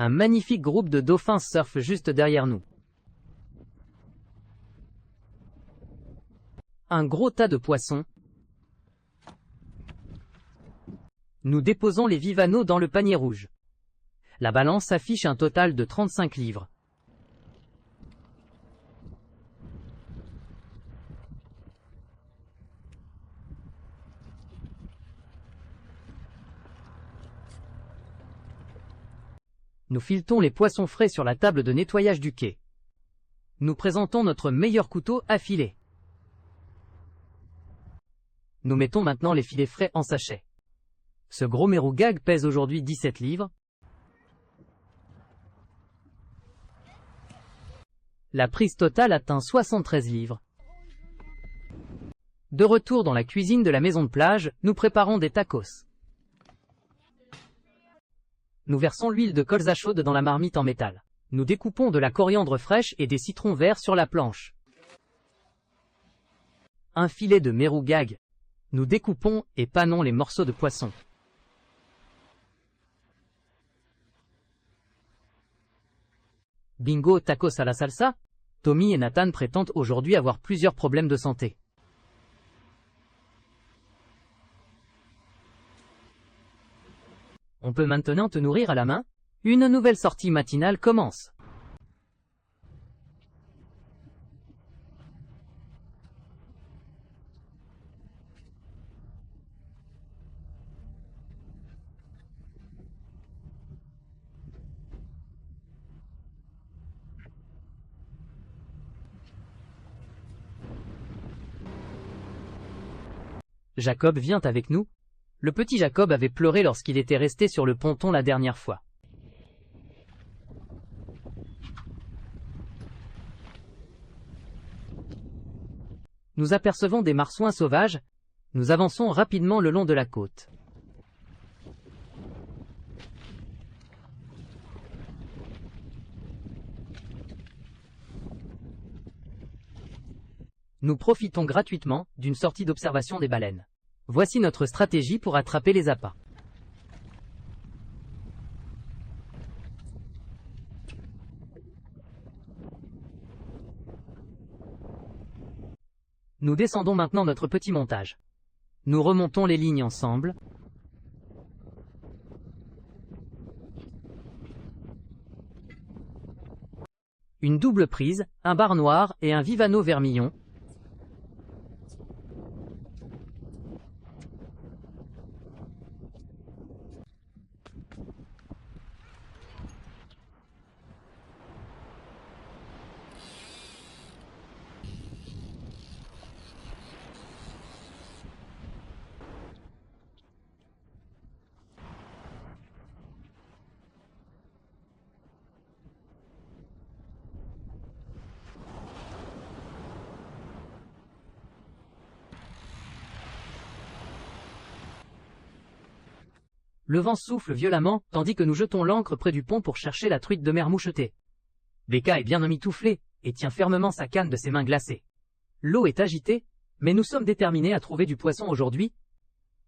Un magnifique groupe de dauphins surfe juste derrière nous. Un gros tas de poissons. Nous déposons les vivanos dans le panier rouge. La balance affiche un total de 35 livres. Nous filetons les poissons frais sur la table de nettoyage du quai. Nous présentons notre meilleur couteau à filer. Nous mettons maintenant les filets frais en sachet. Ce gros merrougag pèse aujourd'hui 17 livres. La prise totale atteint 73 livres. De retour dans la cuisine de la maison de plage, nous préparons des tacos. Nous versons l'huile de colza chaude dans la marmite en métal. Nous découpons de la coriandre fraîche et des citrons verts sur la planche. Un filet de merrougag. Nous découpons et panons les morceaux de poisson. Bingo tacos à la salsa? Tommy et Nathan prétendent aujourd'hui avoir plusieurs problèmes de santé. On peut maintenant te nourrir à la main? Une nouvelle sortie matinale commence. Jacob vient avec nous. Le petit Jacob avait pleuré lorsqu'il était resté sur le ponton la dernière fois. Nous apercevons des marsouins sauvages. Nous avançons rapidement le long de la côte. Nous profitons gratuitement d'une sortie d'observation des baleines. Voici notre stratégie pour attraper les appâts. Nous descendons maintenant notre petit montage. Nous remontons les lignes ensemble. Une double prise, un bar noir et un vivano vermillon. Le vent souffle violemment, tandis que nous jetons l'ancre près du pont pour chercher la truite de mer mouchetée. Becca est bien emmitouflée, et tient fermement sa canne de ses mains glacées. L'eau est agitée, mais nous sommes déterminés à trouver du poisson aujourd'hui.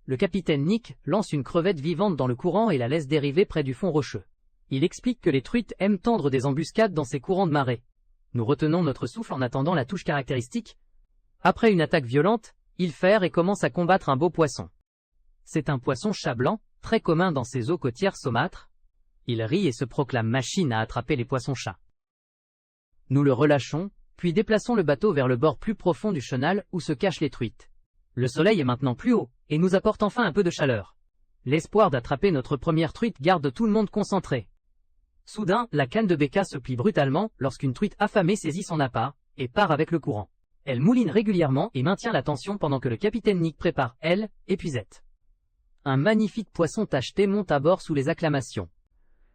Le capitaine Nick lance une crevette vivante dans le courant et la laisse dériver près du fond rocheux. Il explique que les truites aiment tendre des embuscades dans ces courants de marée. Nous retenons notre souffle en attendant la touche caractéristique. Après une attaque violente, il ferre et commence à combattre un beau poisson. C'est un poisson chat blanc, très commun dans ces eaux côtières saumâtres. Il rit et se proclame machine à attraper les poissons-chats. Nous le relâchons, puis déplaçons le bateau vers le bord plus profond du chenal où se cachent les truites. Le soleil est maintenant plus haut, et nous apporte enfin un peu de chaleur. L'espoir d'attraper notre première truite garde tout le monde concentré. Soudain, la canne de Becca se plie brutalement lorsqu'une truite affamée saisit son appât, et part avec le courant. Elle mouline régulièrement et maintient la tension pendant que le capitaine Nick prépare, elle, épuisette. Un magnifique poisson tacheté monte à bord sous les acclamations.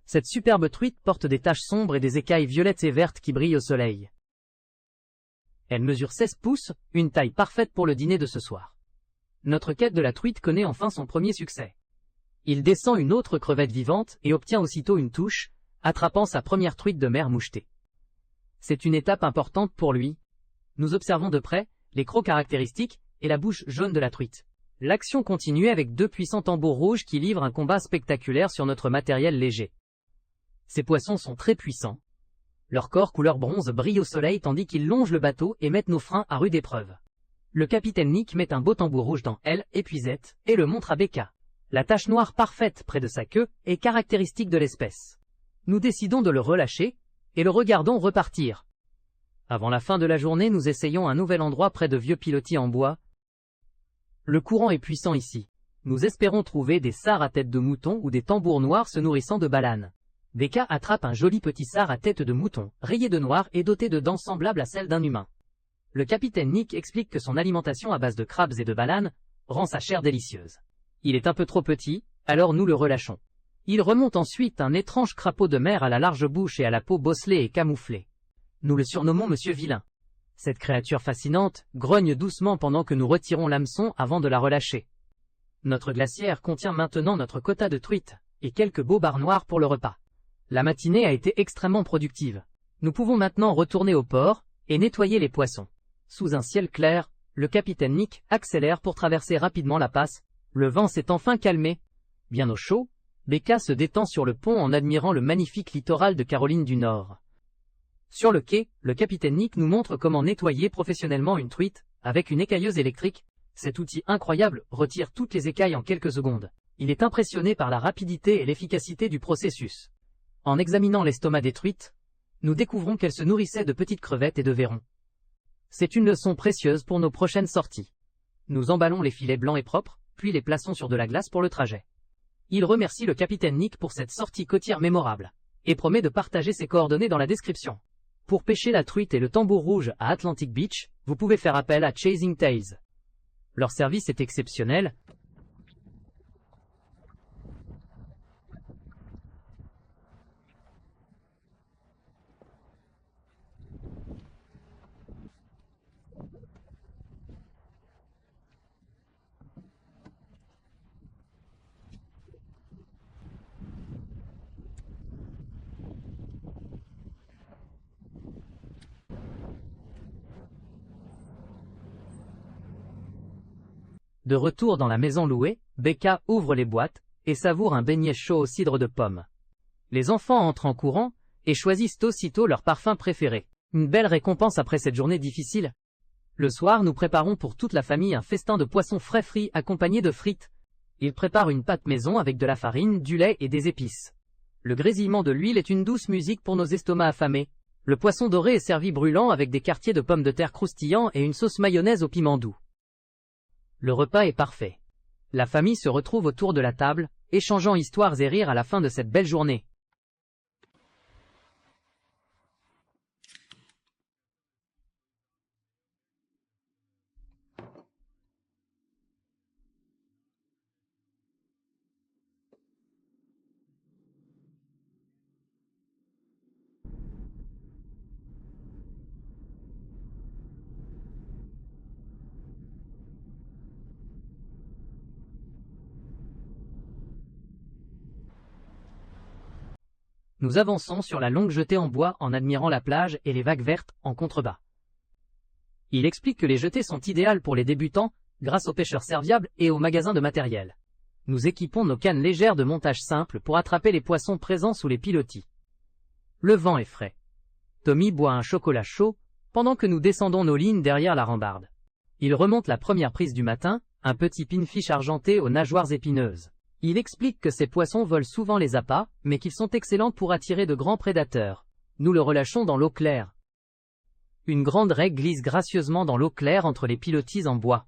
Cette superbe truite porte des taches sombres et des écailles violettes et vertes qui brillent au soleil. Elle mesure 16 pouces, une taille parfaite pour le dîner de ce soir. Notre quête de la truite connaît enfin son premier succès. Il descend une autre crevette vivante et obtient aussitôt une touche, attrapant sa première truite de mer mouchetée. C'est une étape importante pour lui. Nous observons de près les crocs caractéristiques et la bouche jaune de la truite. L'action continue avec deux puissants tambours rouges qui livrent un combat spectaculaire sur notre matériel léger. Ces poissons sont très puissants. Leur corps couleur bronze brille au soleil tandis qu'ils longent le bateau et mettent nos freins à rude épreuve. Le capitaine Nick met un beau tambour rouge dans L, épuisette, et le montre à Becca. La tache noire parfaite près de sa queue est caractéristique de l'espèce. Nous décidons de le relâcher, et le regardons repartir. Avant la fin de la journée, nous essayons un nouvel endroit près de vieux pilotis en bois. Le courant est puissant ici. Nous espérons trouver des sards à tête de mouton ou des tambours noirs se nourrissant de balanes. Becca attrape un joli petit sard à tête de mouton, rayé de noir et doté de dents semblables à celles d'un humain. Le capitaine Nick explique que son alimentation à base de crabes et de balanes rend sa chair délicieuse. Il est un peu trop petit, alors nous le relâchons. Il remonte ensuite un étrange crapaud de mer à la large bouche et à la peau bosselée et camouflée. Nous le surnommons Monsieur Vilain. Cette créature fascinante grogne doucement pendant que nous retirons l'hameçon avant de la relâcher. Notre glacière contient maintenant notre quota de truites et quelques beaux bars noirs pour le repas. La matinée a été extrêmement productive. Nous pouvons maintenant retourner au port et nettoyer les poissons. Sous un ciel clair, le capitaine Nick accélère pour traverser rapidement la passe. Le vent s'est enfin calmé. Bien au chaud, Becca se détend sur le pont en admirant le magnifique littoral de Caroline du Nord. Sur le quai, le capitaine Nick nous montre comment nettoyer professionnellement une truite avec une écailleuse électrique. Cet outil incroyable retire toutes les écailles en quelques secondes. Il est impressionné par la rapidité et l'efficacité du processus. En examinant l'estomac des truites, nous découvrons qu'elles se nourrissaient de petites crevettes et de vairons. C'est une leçon précieuse pour nos prochaines sorties. Nous emballons les filets blancs et propres, puis les plaçons sur de la glace pour le trajet. Il remercie le capitaine Nick pour cette sortie côtière mémorable, et promet de partager ses coordonnées dans la description. Pour pêcher la truite et le tambour rouge à Atlantic Beach, vous pouvez faire appel à Chasing Tails. Leur service est exceptionnel. De retour dans la maison louée, Becca ouvre les boîtes et savoure un beignet chaud au cidre de pomme. Les enfants entrent en courant et choisissent aussitôt leur parfum préféré. Une belle récompense après cette journée difficile. Le soir, nous préparons pour toute la famille un festin de poissons frais frits accompagné de frites. Ils préparent une pâte maison avec de la farine, du lait et des épices. Le grésillement de l'huile est une douce musique pour nos estomacs affamés. Le poisson doré est servi brûlant avec des quartiers de pommes de terre croustillants et une sauce mayonnaise au piment doux. Le repas est parfait. La famille se retrouve autour de la table, échangeant histoires et rires à la fin de cette belle journée. Nous avançons sur la longue jetée en bois en admirant la plage et les vagues vertes en contrebas. Il explique que les jetées sont idéales pour les débutants, grâce aux pêcheurs serviables et aux magasins de matériel. Nous équipons nos cannes légères de montage simple pour attraper les poissons présents sous les pilotis. Le vent est frais. Tommy boit un chocolat chaud, pendant que nous descendons nos lignes derrière la rambarde. Il remonte la première prise du matin, un petit pinfish argenté aux nageoires épineuses. Il explique que ces poissons volent souvent les appâts, mais qu'ils sont excellents pour attirer de grands prédateurs. Nous le relâchons dans l'eau claire. Une grande raie glisse gracieusement dans l'eau claire entre les pilotis en bois.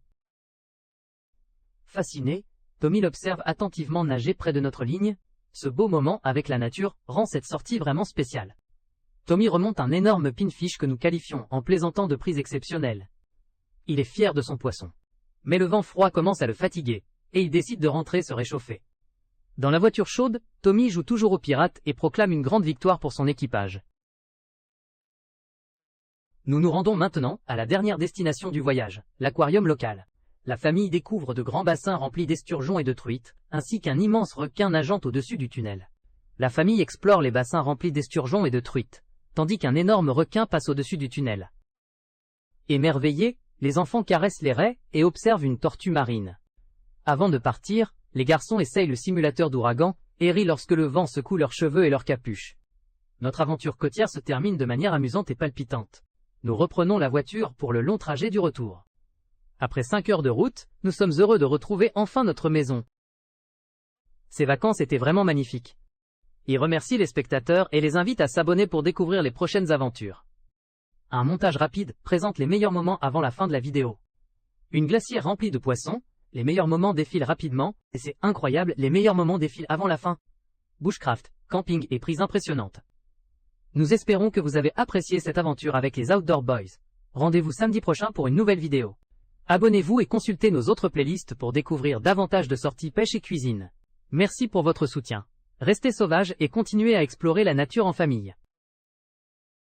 Fasciné, Tommy l'observe attentivement nager près de notre ligne. Ce beau moment avec la nature rend cette sortie vraiment spéciale. Tommy remonte un énorme pinfish que nous qualifions en plaisantant de prise exceptionnelle. Il est fier de son poisson. Mais le vent froid commence à le fatiguer, et il décide de rentrer se réchauffer. Dans la voiture chaude, Tommy joue toujours au pirate et proclame une grande victoire pour son équipage. Nous nous rendons maintenant à la dernière destination du voyage, l'aquarium local. La famille découvre de grands bassins remplis d'esturgeons et de truites, ainsi qu'un immense requin nageant au-dessus du tunnel. La famille explore les bassins remplis d'esturgeons et de truites, tandis qu'un énorme requin passe au-dessus du tunnel. Émerveillés, les enfants caressent les raies et observent une tortue marine. Avant de partir, les garçons essayent le simulateur d'ouragan et rient lorsque le vent secoue leurs cheveux et leurs capuches. Notre aventure côtière se termine de manière amusante et palpitante. Nous reprenons la voiture pour le long trajet du retour. Après 5 heures de route, nous sommes heureux de retrouver enfin notre maison. Ces vacances étaient vraiment magnifiques. Il remercie les spectateurs et les invite à s'abonner pour découvrir les prochaines aventures. Un montage rapide présente les meilleurs moments avant la fin de la vidéo. Une glacière remplie de poissons, les meilleurs moments défilent rapidement, et c'est incroyable, les meilleurs moments défilent avant la fin. Bushcraft, camping et prises impressionnantes. Nous espérons que vous avez apprécié cette aventure avec les Outdoor Boys. Rendez-vous samedi prochain pour une nouvelle vidéo. Abonnez-vous et consultez nos autres playlists pour découvrir davantage de sorties pêche et cuisine. Merci pour votre soutien. Restez sauvages et continuez à explorer la nature en famille.